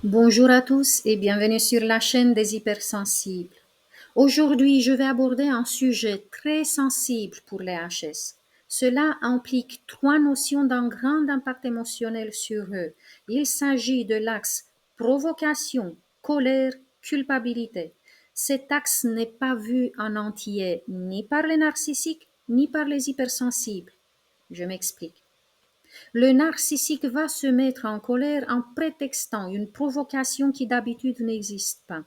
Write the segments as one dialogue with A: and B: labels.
A: Bonjour à tous et bienvenue sur la chaîne des hypersensibles. Aujourd'hui, je vais aborder un sujet très sensible pour les HS. Cela implique trois notions d'un grand impact émotionnel sur eux. Il s'agit de l'axe provocation, colère, culpabilité. Cet axe n'est pas vu en entier ni par les narcissiques ni par les hypersensibles. Je m'explique. Le narcissique va se mettre en colère en prétextant une provocation qui d'habitude n'existe pas.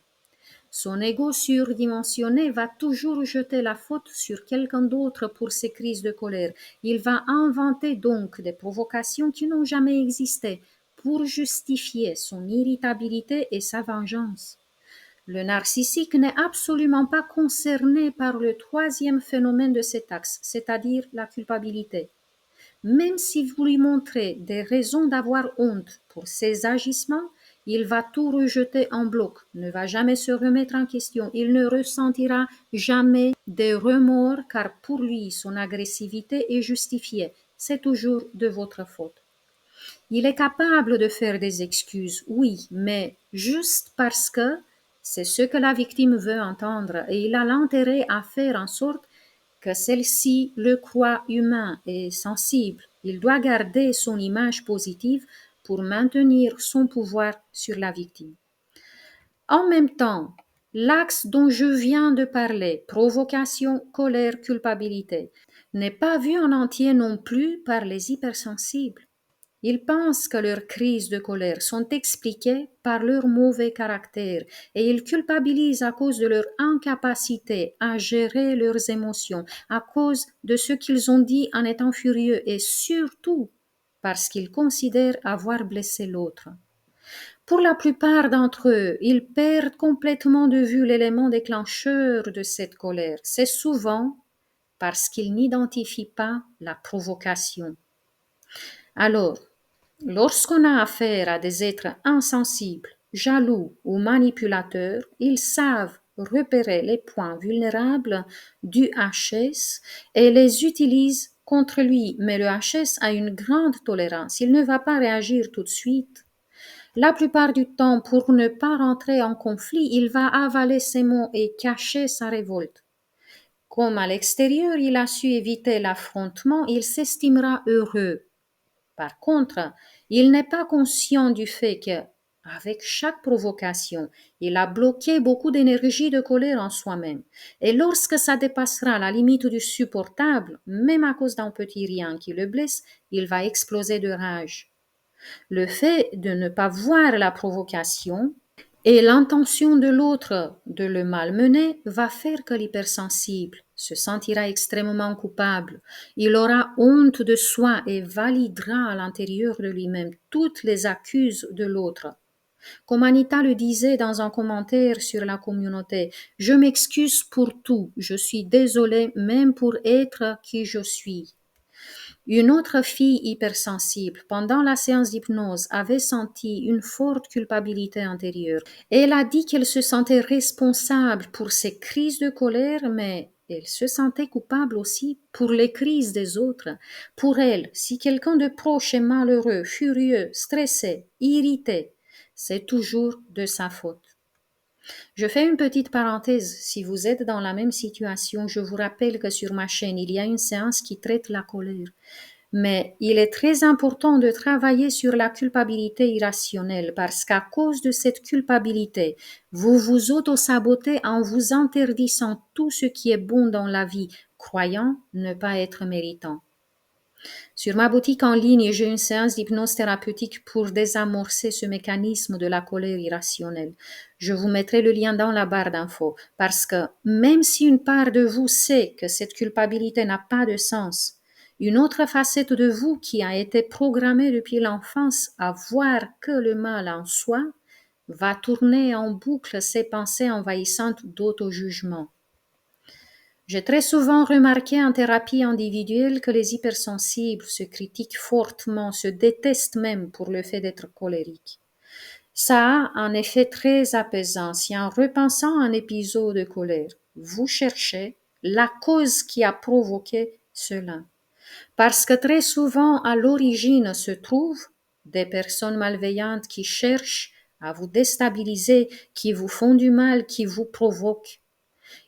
A: Son ego surdimensionné va toujours jeter la faute sur quelqu'un d'autre pour ses crises de colère. Il va inventer donc des provocations qui n'ont jamais existé pour justifier son irritabilité et sa vengeance. Le narcissique n'est absolument pas concerné par le troisième phénomène de cet axe, c'est-à-dire la culpabilité. Même si vous lui montrez des raisons d'avoir honte pour ses agissements, il va tout rejeter en bloc, ne va jamais se remettre en question, il ne ressentira jamais de remords car pour lui son agressivité est justifiée. C'est toujours de votre faute. Il est capable de faire des excuses, oui, mais juste parce que c'est ce que la victime veut entendre et il a l'intérêt à faire en sorte que celle-ci le croit humain et sensible. Il doit garder son image positive pour maintenir son pouvoir sur la victime. En même temps, l'axe dont je viens de parler, provocation, colère, culpabilité, n'est pas vu en entier non plus par les hypersensibles. Ils pensent que leurs crises de colère sont expliquées par leur mauvais caractère et ils culpabilisent à cause de leur incapacité à gérer leurs émotions, à cause de ce qu'ils ont dit en étant furieux et surtout parce qu'ils considèrent avoir blessé l'autre. Pour la plupart d'entre eux, ils perdent complètement de vue l'élément déclencheur de cette colère. C'est souvent parce qu'ils n'identifient pas la provocation. Alors, lorsqu'on a affaire à des êtres insensibles, jaloux ou manipulateurs, ils savent repérer les points vulnérables du HS et les utilisent contre lui. Mais le HS a une grande tolérance. Il ne va pas réagir tout de suite. La plupart du temps, pour ne pas rentrer en conflit, il va avaler ses mots et cacher sa révolte. Comme à l'extérieur, il a su éviter l'affrontement, il s'estimera heureux. Par contre, il n'est pas conscient du fait que, avec chaque provocation, il a bloqué beaucoup d'énergie de colère en soi-même. Et lorsque ça dépassera la limite du supportable, même à cause d'un petit rien qui le blesse, il va exploser de rage. Le fait de ne pas voir la provocation et l'intention de l'autre de le malmener va faire que l'hypersensible se sentira extrêmement coupable. Il aura honte de soi et validera à l'intérieur de lui-même toutes les accuses de l'autre. Comme Anita le disait dans un commentaire sur la communauté, je m'excuse pour tout, je suis désolée même pour être qui je suis. Une autre fille hypersensible, pendant la séance d'hypnose, avait senti une forte culpabilité intérieure. Elle a dit qu'elle se sentait responsable pour ses crises de colère, mais elle se sentait coupable aussi pour les crises des autres. Pour elle, si quelqu'un de proche est malheureux, furieux, stressé, irrité, c'est toujours de sa faute. Je fais une petite parenthèse. Si vous êtes dans la même situation, je vous rappelle que sur ma chaîne, il y a une séance qui traite la colère. Mais il est très important de travailler sur la culpabilité irrationnelle parce qu'à cause de cette culpabilité, vous vous auto-sabotez en vous interdisant tout ce qui est bon dans la vie, croyant ne pas être méritant. Sur ma boutique en ligne, j'ai une séance d'hypnose thérapeutique pour désamorcer ce mécanisme de la colère irrationnelle. Je vous mettrai le lien dans la barre d'infos parce que même si une part de vous sait que cette culpabilité n'a pas de sens, une autre facette de vous qui a été programmée depuis l'enfance à voir que le mal en soi va tourner en boucle ces pensées envahissantes d'auto-jugement. J'ai très souvent remarqué en thérapie individuelle que les hypersensibles se critiquent fortement, se détestent même pour le fait d'être colériques. Ça a un effet très apaisant si en repensant un épisode de colère, vous cherchez la cause qui a provoqué cela. Parce que très souvent à l'origine se trouvent des personnes malveillantes qui cherchent à vous déstabiliser, qui vous font du mal, qui vous provoquent.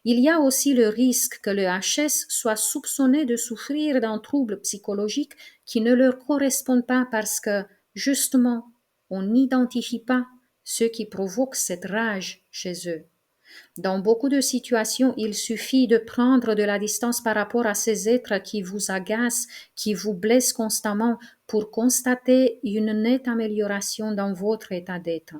A: Il y a aussi le risque que le HS soit soupçonné de souffrir d'un trouble psychologique qui ne leur correspond pas parce que, justement, on n'identifie pas ce qui provoque cette rage chez eux. Dans beaucoup de situations, il suffit de prendre de la distance par rapport à ces êtres qui vous agacent, qui vous blessent constamment pour constater une nette amélioration dans votre état d'être.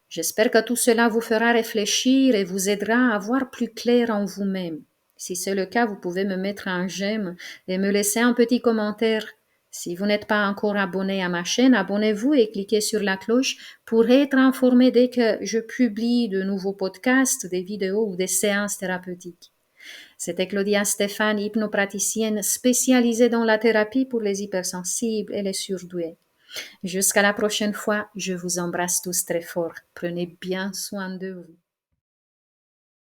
A: J'espère que tout cela vous fera réfléchir et vous aidera à voir plus clair en vous-même. Si c'est le cas, vous pouvez me mettre un j'aime et me laisser un petit commentaire. Si vous n'êtes pas encore abonné à ma chaîne, abonnez-vous et cliquez sur la cloche pour être informé dès que je publie de nouveaux podcasts, des vidéos ou des séances thérapeutiques. C'était Claudia Stéphane, hypnopraticienne spécialisée dans la thérapie pour les hypersensibles et les surdoués. Jusqu'à la prochaine fois, je vous embrasse tous très fort. Prenez bien soin de vous.